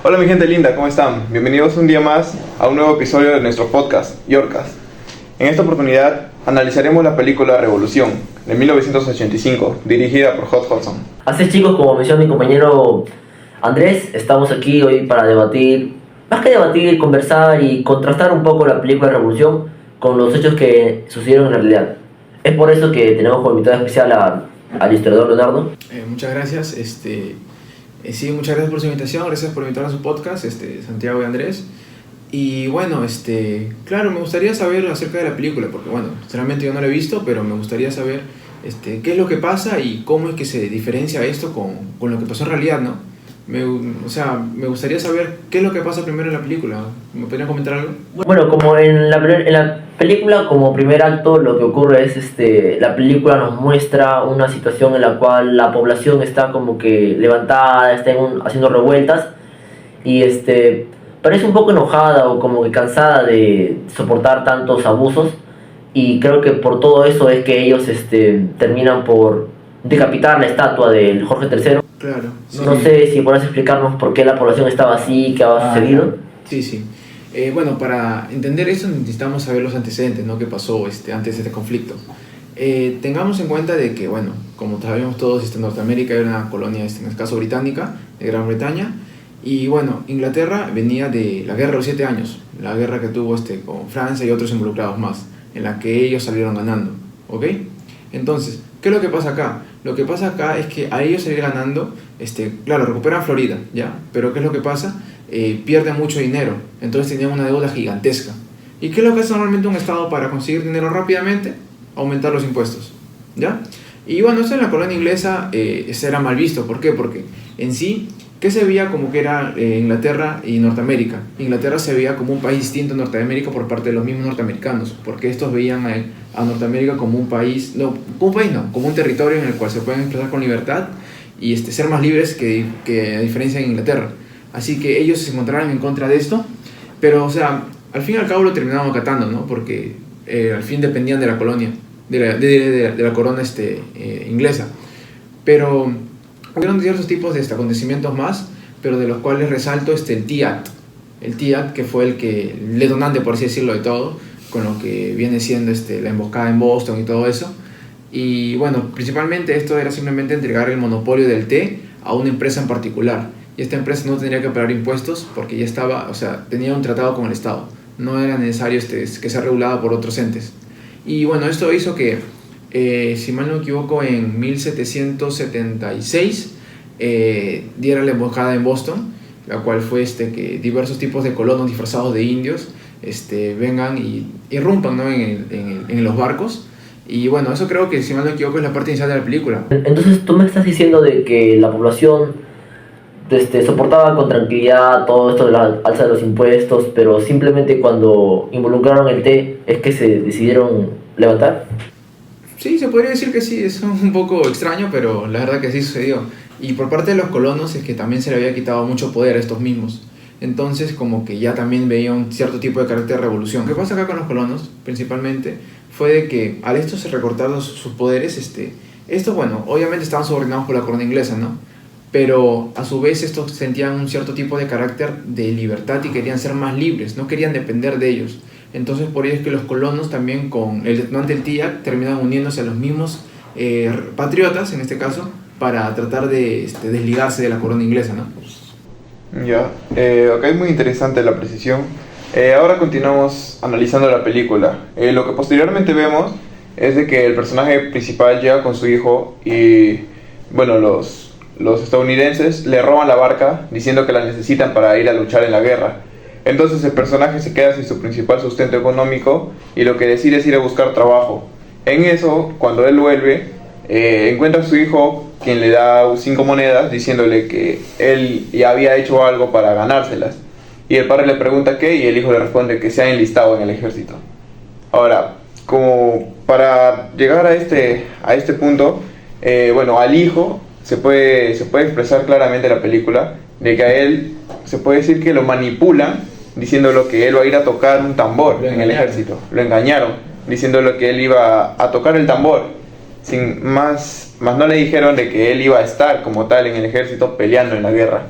Hola mi gente linda, ¿cómo están? Bienvenidos un día más a un nuevo episodio de nuestro podcast, Yorcas. En esta oportunidad analizaremos la película Revolución, de 1985, dirigida por Hot Hudson. Así es, chicos, como mencionó mi compañero Andrés, estamos aquí hoy para debatir, más que debatir, conversar y contrastar un poco la película Revolución con los hechos que sucedieron en la realidad. Es por eso que tenemos como invitado especial al historiador Leonardo. Muchas gracias. Sí, muchas gracias por su invitación, gracias por invitarnos a su podcast, Santiago y Andrés. Y bueno, claro, me gustaría saber acerca de la película, porque bueno, sinceramente yo no la he visto, pero me gustaría saber qué es lo que pasa y cómo es que se diferencia esto con lo que pasó en realidad, ¿no? Me gustaría saber qué es lo que pasa primero en la película. ¿Me podrían comentar algo? Bueno, como en la película, como primer acto, lo que ocurre es, la película nos muestra una situación en la cual la población está como que levantada, está haciendo revueltas y parece un poco enojada o como que cansada de soportar tantos abusos, y creo que por todo eso es que ellos terminan por decapitar la estatua del Jorge III. Claro. Sí. No sé si podrás explicarnos por qué la población estaba así, qué había sucedido. Sí. Bueno, para entender eso necesitamos saber los antecedentes, ¿no? ¿Qué pasó antes de este conflicto? Tengamos en cuenta de que, bueno, como sabemos todos, Norteamérica era una colonia, en este caso británica, de Gran Bretaña. Y bueno, Inglaterra venía de la guerra de los 7 años, la guerra que tuvo con Francia y otros involucrados más, en la que ellos salieron ganando, ¿ok? Entonces, ¿qué es lo que pasa acá? Lo que pasa acá es que a ellos salir ganando, claro, recuperan Florida, ¿ya? Pero ¿qué es lo que pasa? Pierden mucho dinero, entonces tenían una deuda gigantesca. ¿Y qué es lo que hace normalmente un Estado para conseguir dinero rápidamente? Aumentar los impuestos, ¿ya? Y bueno, eso en la colonia inglesa era mal visto. ¿Por qué? Porque en sí, ¿qué se veía como que era Inglaterra y Norteamérica? Inglaterra se veía como un país distinto a Norteamérica por parte de los mismos norteamericanos, porque estos veían a Norteamérica como un país, como un territorio en el cual se pueden expresar con libertad y ser más libres que a diferencia de Inglaterra. Así que ellos se encontraron en contra de esto, pero o sea, al fin y al cabo lo terminaban acatando, ¿no? Porque al fin dependían de la colonia, de la corona inglesa. Pero hubieron ciertos tipos de acontecimientos más, pero de los cuales resalto el Tea Act. El Tea Act, que fue el detonante, por así decirlo, de todo, con lo que viene siendo la emboscada en Boston y todo eso. Y bueno, principalmente esto era simplemente entregar el monopolio del té a una empresa en particular. Y esta empresa no tendría que pagar impuestos porque ya estaba, tenía un tratado con el Estado. No era necesario que sea regulada por otros entes. Y bueno, esto hizo que, si mal no me equivoco, en 1776 diera la emboscada en Boston, la cual fue que diversos tipos de colonos disfrazados de indios vengan y irrumpan, ¿no? en los barcos. Y bueno, eso creo que, si mal no me equivoco, es la parte inicial de la película. Entonces tú me estás diciendo de que la población soportaba con tranquilidad todo esto de la alza de los impuestos, pero simplemente cuando involucraron el té es que se decidieron levantar. Sí, se podría decir que sí, es un poco extraño, pero la verdad que sí sucedió. Y por parte de los colonos es que también se le había quitado mucho poder a estos mismos. Entonces como que ya también veía un cierto tipo de carácter de revolución. ¿Qué pasa acá con los colonos? Principalmente fue de que al esto se recortaron sus poderes, estos, bueno, obviamente estaban subordinados por la corona inglesa, ¿no? Pero a su vez estos sentían un cierto tipo de carácter de libertad y querían ser más libres, no querían depender de ellos. Entonces por ello es que los colonos también, con el detonante del Tea Act, terminan uniéndose a los mismos patriotas, en este caso, para tratar de desligarse de la corona inglesa, ¿no? Ya, ok, muy interesante la precisión. Ahora continuamos analizando la película. Lo que posteriormente vemos es de que el personaje principal llega con su hijo y, bueno, los estadounidenses le roban la barca diciendo que la necesitan para ir a luchar en la guerra. Entonces el personaje se queda sin su principal sustento económico y lo que decide es ir a buscar trabajo. En eso, cuando él vuelve, encuentra a su hijo, quien le da 5 monedas diciéndole que él ya había hecho algo para ganárselas. Y el padre le pregunta qué, y el hijo le responde que se ha enlistado en el ejército. Ahora, como para llegar a este punto, bueno, al hijo se puede expresar claramente en la película de que a él se puede decir que lo manipulan diciéndolo que él va a ir a tocar un tambor en el ejército. Lo engañaron diciéndolo que él iba a tocar el tambor, sin más no le dijeron de que él iba a estar como tal en el ejército peleando en la guerra.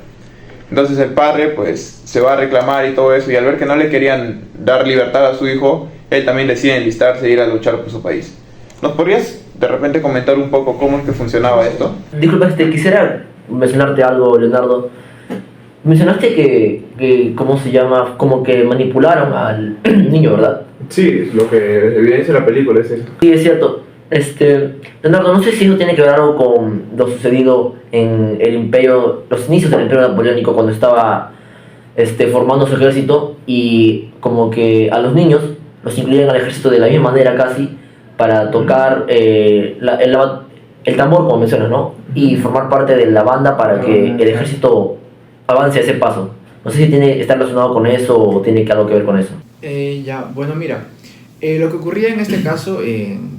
Entonces el padre pues se va a reclamar y todo eso, y al ver que no le querían dar libertad a su hijo, él también decide enlistarse e ir a luchar por su país. ¿Nos podrías de repente comentar un poco cómo es que funcionaba esto? Disculpa, quisiera mencionarte algo, Leonardo. Mencionaste ¿cómo se llama? Como que manipularon al niño, ¿verdad? Sí, lo que evidencia la película es eso. Sí, es cierto. Leonardo, no sé si eso tiene que ver algo con lo sucedido en el imperio, los inicios del imperio napoleónico, cuando estaba formando su ejército, y como que a los niños los incluían al ejército de la misma manera casi, para tocar el tambor, como mencionas, ¿no? Y formar parte de la banda para que el ejército avance a ese paso. No sé si está relacionado con eso o tiene algo que ver con eso. Bueno, mira, lo que ocurría en este caso,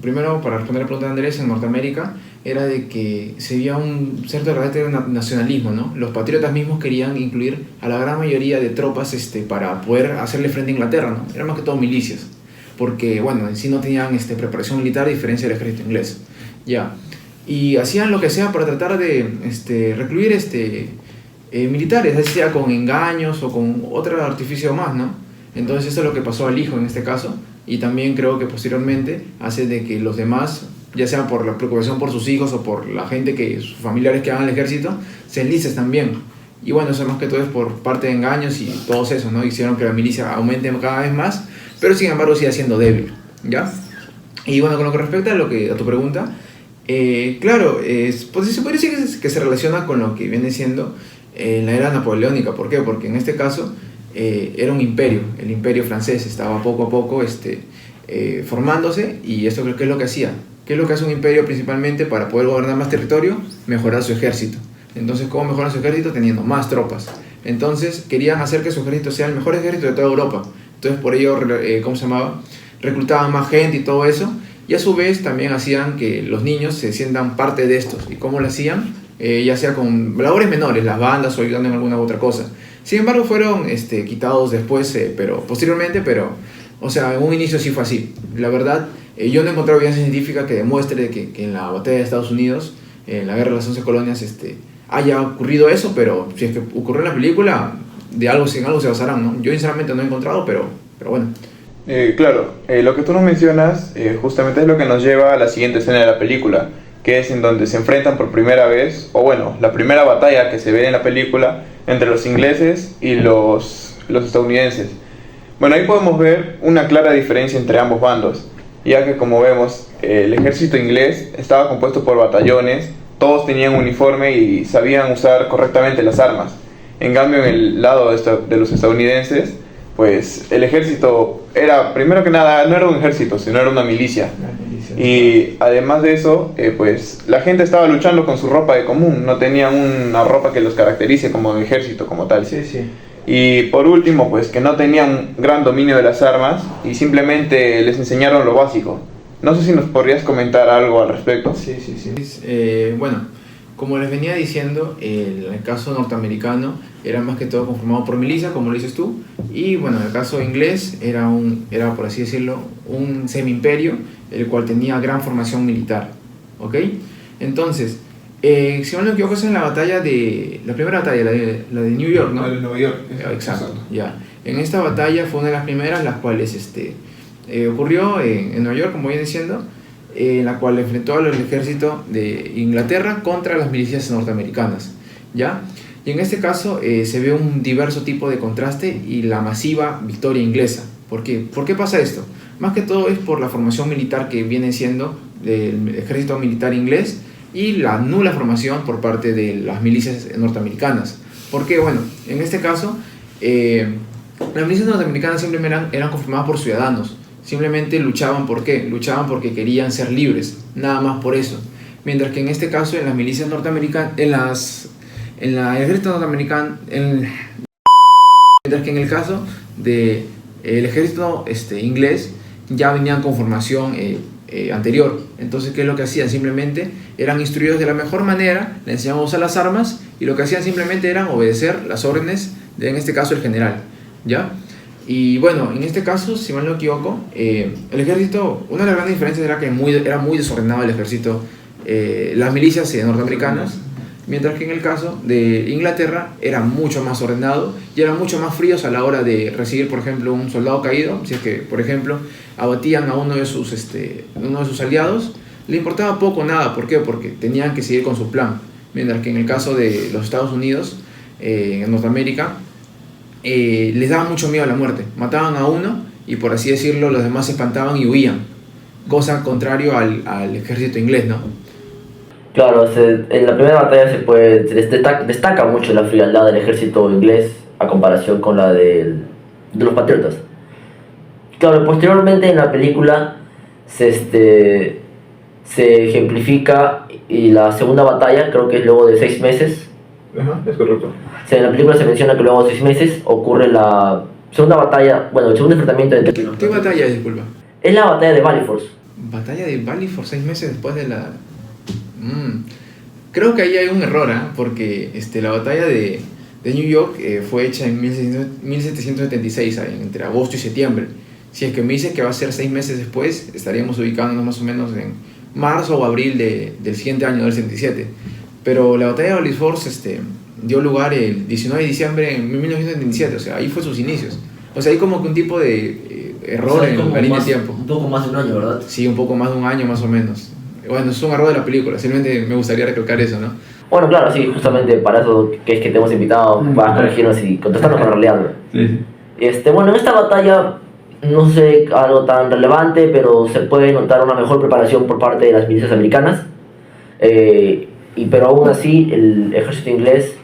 primero para responder la pregunta de Andrés, en Norteamérica, era de que se veía un cierto carácter de nacionalismo, ¿no? Los patriotas mismos querían incluir a la gran mayoría de tropas para poder hacerle frente a Inglaterra, ¿no? Eran más que todo milicias, porque, bueno, en sí no tenían preparación militar a diferencia del ejército inglés, ya. Y hacían lo que sea para tratar de recluir militares, ya sea con engaños o con otro artificio más, ¿no? Entonces eso es lo que pasó al hijo en este caso, y también creo que posteriormente hace de que los demás, ya sea por la preocupación por sus hijos o por la gente, sus familiares que hagan el ejército, se enlisten también. Y bueno, eso más que todo es por parte de engaños y todos esos, ¿no? Hicieron que la milicia aumente cada vez más, pero sin embargo sigue siendo débil, ¿ya? Y bueno, con lo que respecta a tu pregunta, claro, pues se puede decir que se relaciona con lo que viene siendo la era napoleónica. ¿Por qué? Porque en este caso era un imperio, el imperio francés estaba poco a poco formándose, y esto ¿qué es lo que hacía? ¿Qué es lo que hace un imperio principalmente para poder gobernar más territorio? Mejorar su ejército. Entonces, ¿cómo mejorar su ejército? Teniendo más tropas. Entonces, querían hacer que su ejército sea el mejor ejército de toda Europa. Entonces, por ello, reclutaban más gente y todo eso, y a su vez también hacían que los niños se sientan parte de estos. ¿Y cómo lo hacían? Ya sea con labores menores, las bandas, o ayudando en alguna otra cosa. Sin embargo, fueron quitados después, posteriormente, o sea, en un inicio sí fue así. La verdad, yo no he encontrado evidencia científica que demuestre que en la batalla de Estados Unidos, en la guerra de las 11 colonias, haya ocurrido eso, pero si es que ocurrió en la película, en algo se basarán, ¿no? Yo sinceramente no he encontrado, pero bueno. Claro, lo que tú nos mencionas justamente es lo que nos lleva a la siguiente escena de la película, que es en donde se enfrentan por primera vez, o bueno, la primera batalla que se ve en la película entre los ingleses y los estadounidenses. Bueno, ahí podemos ver una clara diferencia entre ambos bandos, ya que como vemos, el ejército inglés estaba compuesto por batallones, todos tenían uniforme y sabían usar correctamente las armas. En cambio, en el lado de los estadounidenses, pues el ejército era, primero que nada, no era un ejército, sino era una milicia. Y además de eso, pues la gente estaba luchando con su ropa de común, no tenían una ropa que los caracterice como ejército, como tal. Sí, sí. Y por último, pues que no tenían gran dominio de las armas y simplemente les enseñaron lo básico. No sé si nos podrías comentar algo al respecto. Sí. Bueno, como les venía diciendo, el caso norteamericano era más que todo conformado por milicias, como lo dices tú, y bueno, el caso inglés era por así decirlo, un semi-imperio, el cual tenía gran formación militar, ¿ok? Entonces, si no me equivoco, es en la primera batalla, la de New York, ¿no? La de Nueva York. Exacto, ya. En esta batalla fue una de las primeras, las cuales ocurrió en Nueva York, como viene diciendo, en la cual enfrentó al ejército de Inglaterra contra las milicias norteamericanas, ¿ya? Y en este caso se ve un diverso tipo de contraste y la masiva victoria inglesa. ¿Por qué? ¿Por qué pasa esto? Más que todo es por la formación militar que viene siendo del ejército militar inglés y la nula formación por parte de las milicias norteamericanas. Porque, bueno, en este caso, las milicias norteamericanas simplemente eran conformadas por ciudadanos. Simplemente luchaban, ¿por qué? Luchaban porque querían ser libres, nada más por eso. Mientras que en este caso, en las milicias norteamericanas, en el ejército norteamericano, mientras que en el caso del ejército inglés, ya venían con formación anterior. Entonces, ¿qué es lo que hacían? Simplemente eran instruidos de la mejor manera, les enseñaban a usar las armas, y lo que hacían simplemente era obedecer las órdenes de, en este caso, el general, ¿ya? Y bueno, en este caso, si mal no me equivoco, el ejército, una de las grandes diferencias era que era muy desordenado el ejército, las milicias norteamericanas, Mientras que en el caso de Inglaterra era mucho más ordenado y eran mucho más fríos a la hora de recibir, por ejemplo, un soldado caído. Si es que, por ejemplo, abatían a uno de sus aliados, le importaba poco o nada. ¿Por qué? Porque tenían que seguir con su plan. Mientras que en el caso de los Estados Unidos, en Norteamérica, les daba mucho miedo a la muerte. Mataban a uno y, por así decirlo, los demás se espantaban y huían. Cosa contrario al ejército inglés, ¿no? Claro, en la primera batalla destaca mucho la frialdad del ejército inglés a comparación con la de los patriotas. Claro, posteriormente en la película se ejemplifica y la segunda batalla, creo que es luego de 6 meses. Ajá, es correcto. O sea, en la película se menciona que luego de 6 meses ocurre la segunda batalla, bueno, el segundo enfrentamiento entre... ¿Qué batalla es, disculpa? Es la batalla de Ballyforce. Batalla de Ballyforce 6 meses después de la... Creo que ahí hay un error, ¿eh? Porque la batalla de New York fue hecha en 1776, entre agosto y septiembre. Si es que me dices que va a ser 6 meses después, estaríamos ubicándonos más o menos en marzo o abril del siguiente año, del 77. Pero la batalla de Ballyforce dio lugar el 19 de diciembre de 1977, o sea, ahí fue sus inicios. O sea, hay como que un tipo de error, o sea, en la línea de tiempo. Un poco más de un año, ¿verdad? Sí, un poco más de un año más o menos. Bueno, es un error de la película, simplemente me gustaría recalcar eso, ¿no? Bueno, claro, sí, justamente para eso que es que te hemos invitado, para corregirnos y contestarnos con la realidad. Sí. Bueno, en esta batalla, no sé algo tan relevante, pero se puede notar una mejor preparación por parte de las milicias americanas. Pero aún así, el ejército inglés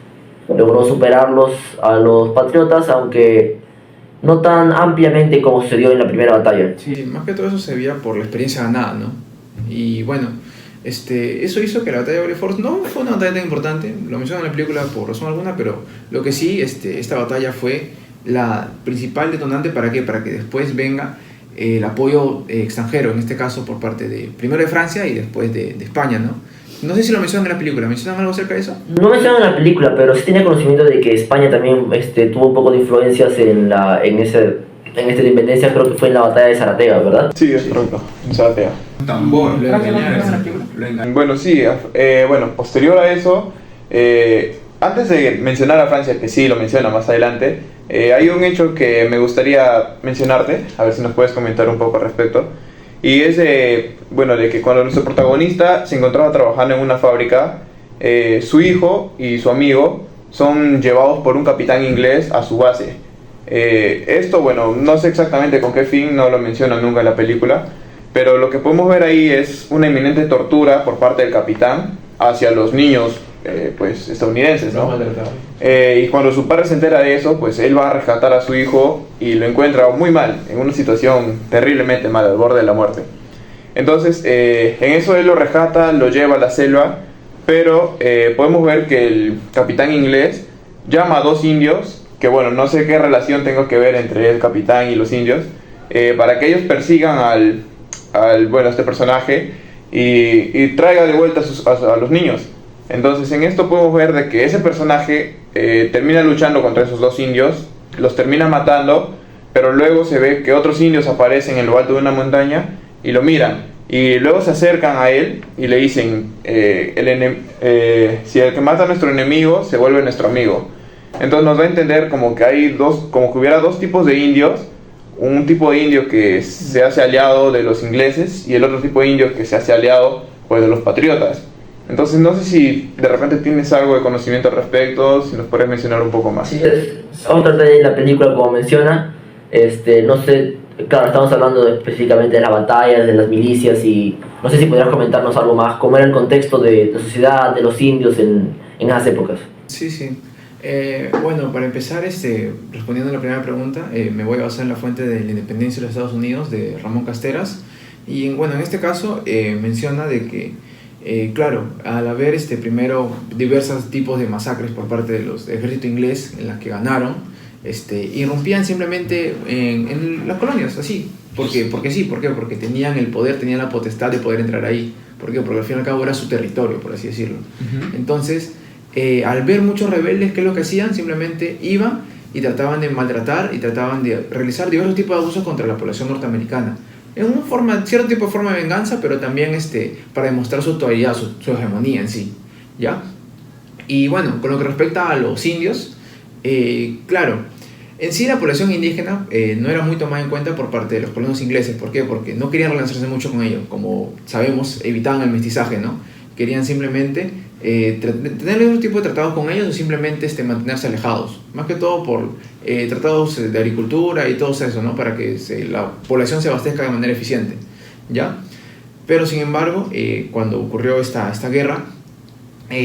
logró superarlos a los patriotas, aunque no tan ampliamente como sucedió en la primera batalla. Sí, más que todo eso se veía por la experiencia ganada, ¿no? Y bueno, eso hizo que la batalla de Ballyforce no fue una batalla tan importante, lo mencionan en la película por razón alguna, pero lo que sí, esta batalla fue la principal detonante. ¿Para qué? Para que después venga el apoyo extranjero, en este caso por parte primero de Francia y después de España, ¿no? No sé si lo mencionan en la película, ¿mencionan algo acerca de eso? No mencionan en la película, pero sí tenía conocimiento de que España también tuvo un poco de influencias en esta independencia, creo que fue en la batalla de Zaratega, ¿verdad? Sí, es correcto, en Zaratea. Tambor, Bueno, sí, posterior a eso, antes de mencionar a Francia, que sí lo menciona más adelante, hay un hecho que me gustaría mencionarte, a ver si nos puedes comentar un poco al respecto. Y es de que cuando nuestro protagonista se encontraba trabajando en una fábrica, su hijo y su amigo son llevados por un capitán inglés a su base. No sé exactamente con qué fin, no lo mencionan nunca en la película, pero lo que podemos ver ahí es una inminente tortura por parte del capitán hacia los niños estadounidenses, ¿no? Y cuando su padre se entera de eso, pues él va a rescatar a su hijo y lo encuentra muy mal, en una situación terriblemente mal, al borde de la muerte. Entonces, en eso él lo rescata, lo lleva a la selva, pero podemos ver que el capitán inglés llama a 2 indios, que no sé qué relación tengo que ver entre el capitán y los indios, para que ellos persigan a este personaje y traiga de vuelta a los niños. Entonces en esto podemos ver de que ese personaje termina luchando contra esos 2 indios, los termina matando, pero luego se ve que otros indios aparecen en lo alto de una montaña y lo miran, y luego se acercan a él y le dicen, si el que mata a nuestro enemigo se vuelve nuestro amigo. Entonces nos da a entender como que hubiera 2 tipos de indios, un tipo de indio que se hace aliado de los ingleses y el otro tipo de indio que se hace aliado de los patriotas. Entonces no sé si de repente tienes algo de conocimiento al respecto, si nos puedes mencionar un poco más. Sí, otra de la película, como menciona, no sé, claro, estamos hablando específicamente de las batallas, de las milicias, y no sé si podrías comentarnos algo más, cómo era el contexto de la sociedad, de los indios en esas épocas. Sí. Para empezar, respondiendo a la primera pregunta, me voy a basar en la fuente de la independencia de los Estados Unidos, de Ramón Casteras, y en este caso menciona de que claro, al haber primero diversos tipos de masacres por parte del ejército inglés en las que ganaron, irrumpían simplemente en las colonias, así. ¿Por qué? Porque tenían el poder, tenían la potestad de poder entrar ahí. ¿Por qué? Porque al fin y al cabo era su territorio, por así decirlo. Entonces, al ver muchos rebeldes, ¿qué es lo que hacían? Simplemente iban y trataban de maltratar y trataban de realizar diversos tipos de abusos contra la población norteamericana. En cierto tipo de forma de venganza, pero también para demostrar su autoridad, su hegemonía en sí, ¿ya? Y bueno, con lo que respecta a los indios, claro, en sí la población indígena no era muy tomada en cuenta por parte de los colonos ingleses. ¿Por qué? Porque no querían relacionarse mucho con ellos. Como sabemos, evitaban el mestizaje, ¿no? Querían simplemente tener otro tipo de tratados con ellos o simplemente mantenerse alejados. Más que todo por tratados de agricultura y todo eso, ¿no? Para que la población se abastezca de manera eficiente, ¿ya? Pero sin embargo, cuando ocurrió esta guerra,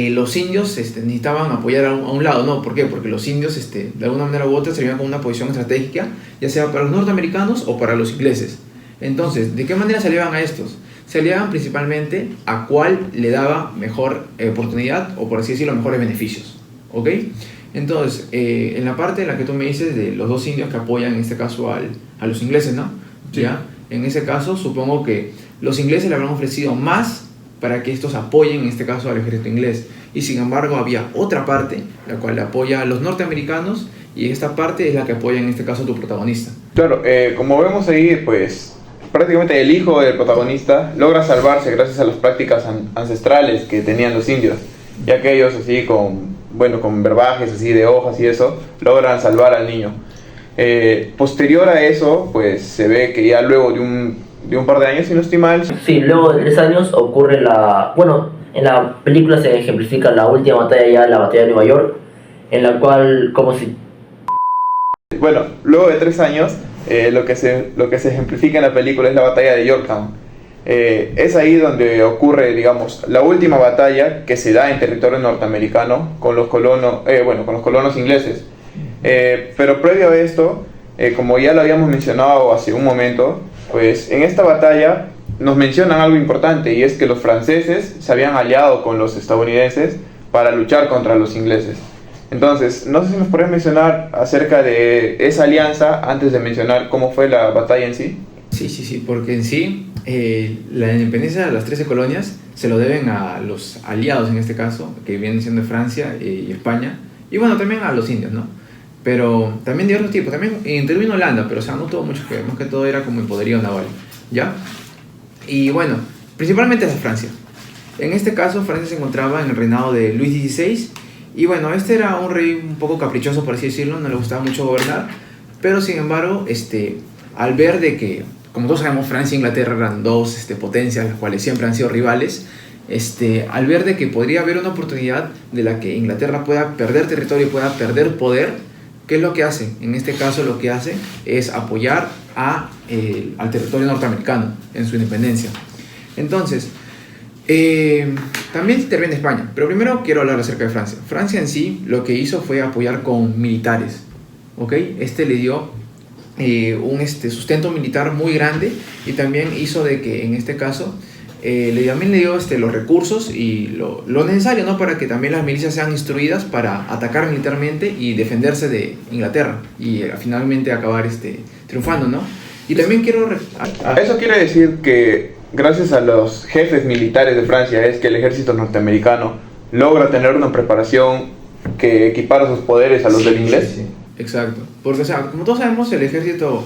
los indios necesitaban apoyar a un lado, ¿no? ¿Por qué? Porque los indios, de alguna manera u otra, servían como una posición estratégica, ya sea para los norteamericanos o para los ingleses. Entonces, ¿de qué manera se aliaban a estos? Se aliaban principalmente a cuál le daba mejor oportunidad, o por así decirlo, mejores beneficios, ¿ok? Entonces, en la parte en la que tú me dices de los dos indios que apoyan, en este caso, a los ingleses, ¿no? Sí. ¿Ya? En ese caso, supongo que los ingleses le habrán ofrecido más para que estos apoyen, en este caso, al ejército inglés. Y sin embargo, había otra parte, la cual apoya a los norteamericanos, y esta parte es la que apoya, en este caso, a tu protagonista. Claro, como vemos ahí, pues prácticamente el hijo del protagonista logra salvarse gracias a las prácticas ancestrales que tenían los indios, ya que ellos así con verbajes así de hojas y eso, logran salvar al niño. Posterior a eso, pues se ve que ya luego de un par de años, si no estoy mal. Sí, luego de 3 años ocurre bueno, en la película se ejemplifica la última batalla ya, la batalla de Nueva York, en la cual, Bueno, luego de 3 años, lo que se ejemplifica en la película es la batalla de Yorktown. Es ahí donde ocurre, digamos, la última batalla que se da en territorio norteamericano con los colonos ingleses. Pero previo a esto, como ya lo habíamos mencionado hace un momento, pues en esta batalla nos mencionan algo importante, y es que los franceses se habían aliado con los estadounidenses para luchar contra los ingleses. Entonces, no sé si nos podrías mencionar acerca de esa alianza antes de mencionar cómo fue la batalla en sí. Sí, porque en sí la independencia de las 13 colonias se lo deben a los aliados, en este caso, que vienen siendo Francia y España, y bueno, también a los indios, ¿no? Pero también de otros tipos, también intervino Holanda, pero o sea, no tuvo mucho que ver, más que todo era como el poderío naval, ¿ya? Y bueno, principalmente es Francia. En este caso, Francia se encontraba en el reinado de Luis XVI, y bueno, este era un rey un poco caprichoso, por así decirlo, no le gustaba mucho gobernar, pero sin embargo, al ver de que, como todos sabemos, Francia e Inglaterra eran dos potencias, las cuales siempre han sido rivales, al ver de que podría haber una oportunidad de la que Inglaterra pueda perder territorio y pueda perder poder, ¿qué es lo que hace? En este caso lo que hace es apoyar al territorio norteamericano en su independencia. Entonces, también interviene España, pero primero quiero hablar acerca de Francia. Francia en sí lo que hizo fue apoyar con militares, ¿ok? Le dio un sustento militar muy grande, y también hizo de que en este caso también le dio los recursos y lo necesario, ¿no? Para que también las milicias sean instruidas para atacar militarmente y defenderse de Inglaterra y finalmente acabar triunfando, ¿no? Y también quiero... Eso quiere decir que gracias a los jefes militares de Francia es que el ejército norteamericano logra tener una preparación que equipara sus poderes a los del inglés. Sí, exacto. Porque, o sea, como todos sabemos, el ejército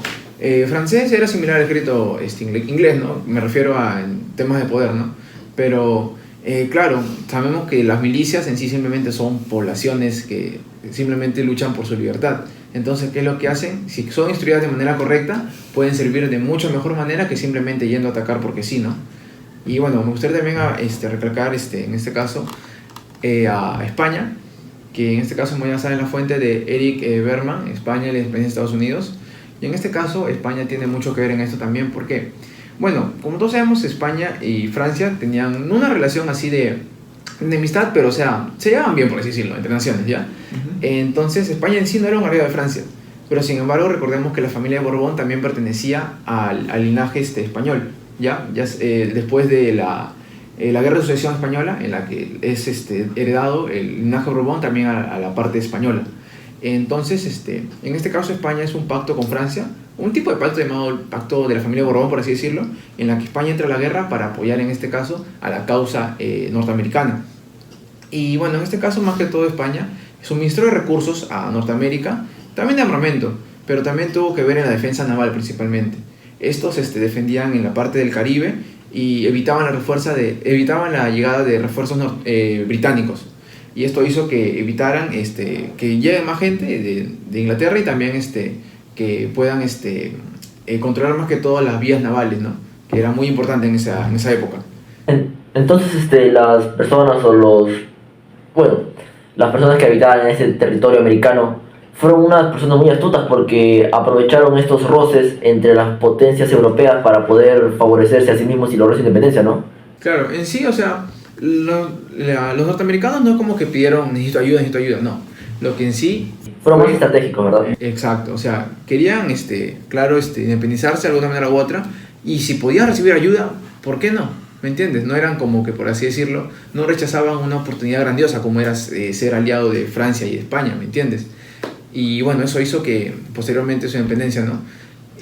francés era similar al ejército inglés, ¿no? Me refiero a temas de poder, ¿no? Pero, claro, sabemos que las milicias en sí simplemente son poblaciones que simplemente luchan por su libertad. Entonces, ¿qué es lo que hacen? Si son instruidas de manera correcta, pueden servir de mucho mejor manera que simplemente yendo a atacar porque sí, ¿no? Y bueno, me gustaría también recalcar, en este caso, a España, que en este caso me voy a basar en la fuente de Eric Berman, España y la independencia de Estados Unidos. Y en este caso, España tiene mucho que ver en esto también, porque, bueno, como todos sabemos, España y Francia tenían una relación así de amistad, pero o sea, se llevaban bien, por así decirlo, entre naciones, ¿ya? Entonces, España en sí no era un aliado de Francia, pero sin embargo, recordemos que la familia de Borbón también pertenecía al linaje español, ¿ya? Después de la Guerra de Sucesión Española, en la que es heredado el linaje Borbón también a la parte española. Entonces, en este caso, España es un pacto con Francia, un tipo de pacto llamado el pacto de la familia Borbón, por así decirlo, en la que España entra a la guerra para apoyar, en este caso, a la causa norteamericana. Y bueno, en este caso, más que todo, España suministró de recursos a Norteamérica, también de armamento, pero también tuvo que ver en la defensa naval principalmente. Estos defendían en la parte del Caribe y evitaban la llegada de refuerzos británicos. y esto hizo que evitaran que llegue más gente de Inglaterra y también que puedan controlar más que todo las vías navales, ¿no? Que era muy importante en esa época. Entonces, las personas las personas que habitaban en ese territorio americano fueron unas personas muy astutas porque aprovecharon estos roces entre las potencias europeas para poder favorecerse a sí mismos y lograr su independencia, ¿no? Claro, en sí, o sea, los norteamericanos no es como que pidieron necesito ayuda, no. Lo que en sí Fueron más estratégicos, ¿verdad? exacto, o sea, querían, independizarse de alguna manera u otra, y si podían recibir ayuda, ¿por qué no? ¿Me entiendes? No eran como que, por así decirlo, no rechazaban una oportunidad grandiosa como era ser aliado de Francia y de España, ¿me entiendes? Y bueno, eso hizo que posteriormente su independencia, ¿no?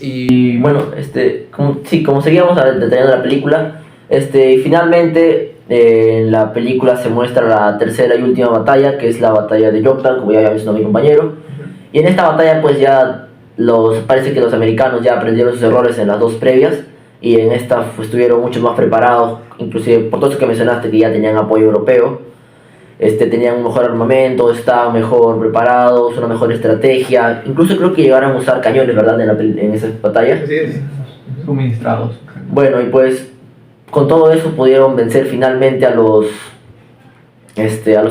Y bueno, como seguíamos detallando la película, finalmente en la película se muestra la tercera y última batalla, que es la batalla de Yorktown, como ya había mencionado mi compañero. Y en esta batalla pues ya parece que los americanos ya aprendieron sus errores en las dos previas, y en esta pues, estuvieron mucho más preparados, inclusive por todo eso que mencionaste, que ya tenían apoyo europeo. Tenían un mejor armamento, estaban mejor preparados, una mejor estrategia, incluso creo que llegaron a usar cañones, ¿verdad? En esas batallas. Así es. Suministrados. Bueno, y pues con todo eso pudieron vencer finalmente a los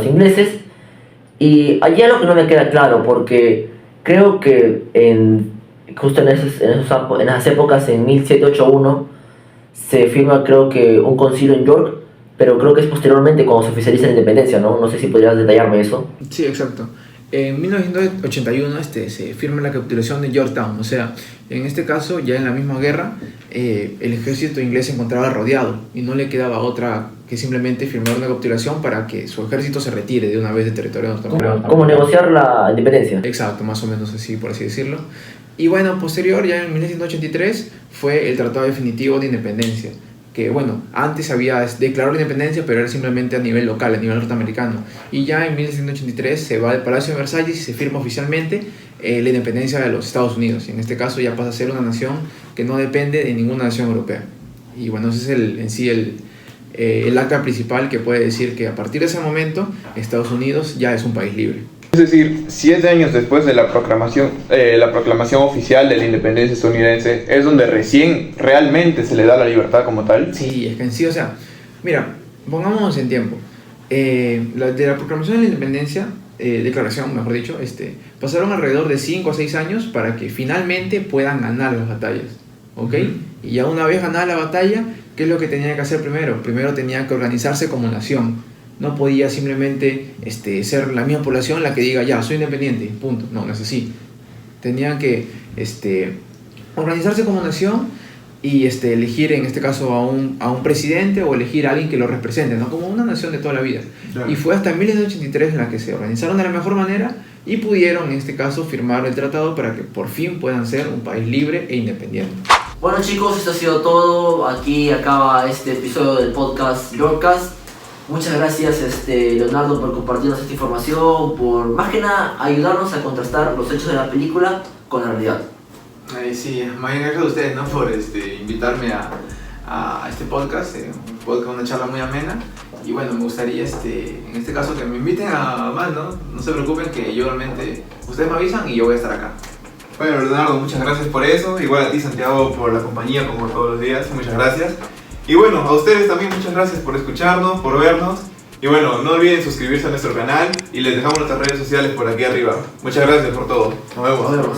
ingleses. Y allí algo que no me queda claro, porque creo que justo en esas épocas, en 1781, se firma creo que un concilio en York, pero creo que es posteriormente cuando se oficializa la independencia, ¿no? No sé si podrías detallarme eso. Sí, exacto. En 1981 se firma la capitulación de Yorktown, o sea, en este caso, ya en la misma guerra, el ejército inglés se encontraba rodeado y no le quedaba otra que simplemente firmar una capitulación para que su ejército se retire de una vez del territorio norteamericano. ¿Cómo negociar la independencia? Exacto, más o menos así, por así decirlo. Y bueno, posterior, ya en 1983, fue el Tratado Definitivo de Independencia, que bueno, antes había declarado la independencia, pero era simplemente a nivel local, a nivel norteamericano. Y ya en 1983 se va al Palacio de Versalles y se firma oficialmente la independencia de los Estados Unidos. Y en este caso ya pasa a ser una nación que no depende de ninguna nación europea. Y bueno, ese es el acta principal que puede decir que a partir de ese momento Estados Unidos ya es un país libre. Es decir, 7 años después de la proclamación oficial de la independencia estadounidense, es donde recién realmente se le da la libertad como tal. Sí, es que en sí, o sea, mira, pongámonos en tiempo. De la proclamación de la independencia, declaración, mejor dicho, pasaron alrededor de 5 a 6 años para que finalmente puedan ganar las batallas, ¿ok? Y ya una vez ganada la batalla, ¿qué es lo que tenían que hacer primero? Primero tenían que organizarse como nación. No podía simplemente ser la misma población la que diga, ya, soy independiente, punto. No, no es así. Tenían que organizarse como nación y elegir, en este caso, a un presidente o elegir a alguien que lo represente, ¿no? Como una nación de toda la vida. Claro. Y fue hasta 1983 en la que se organizaron de la mejor manera y pudieron, en este caso, firmar el tratado para que por fin puedan ser un país libre e independiente. Bueno, chicos, esto ha sido todo. Aquí acaba este episodio del podcast Yorkcast. Muchas gracias Leonardo por compartirnos esta información, por más que nada ayudarnos a contrastar los hechos de la película con la realidad. Sí, más bien gracias a ustedes, ¿no? Por invitarme a este podcast, una charla muy amena. Y bueno, me gustaría en este caso que me inviten a más, ¿no? No se preocupen que yo realmente, ustedes me avisan y yo voy a estar acá. Bueno, Leonardo, muchas gracias por eso. Igual a ti, Santiago, por la compañía como todos los días. Muchas gracias. Y bueno, a ustedes también muchas gracias por escucharnos, por vernos. Y bueno, no olviden suscribirse a nuestro canal y les dejamos nuestras redes sociales por aquí arriba. Muchas gracias por todo. Nos vemos.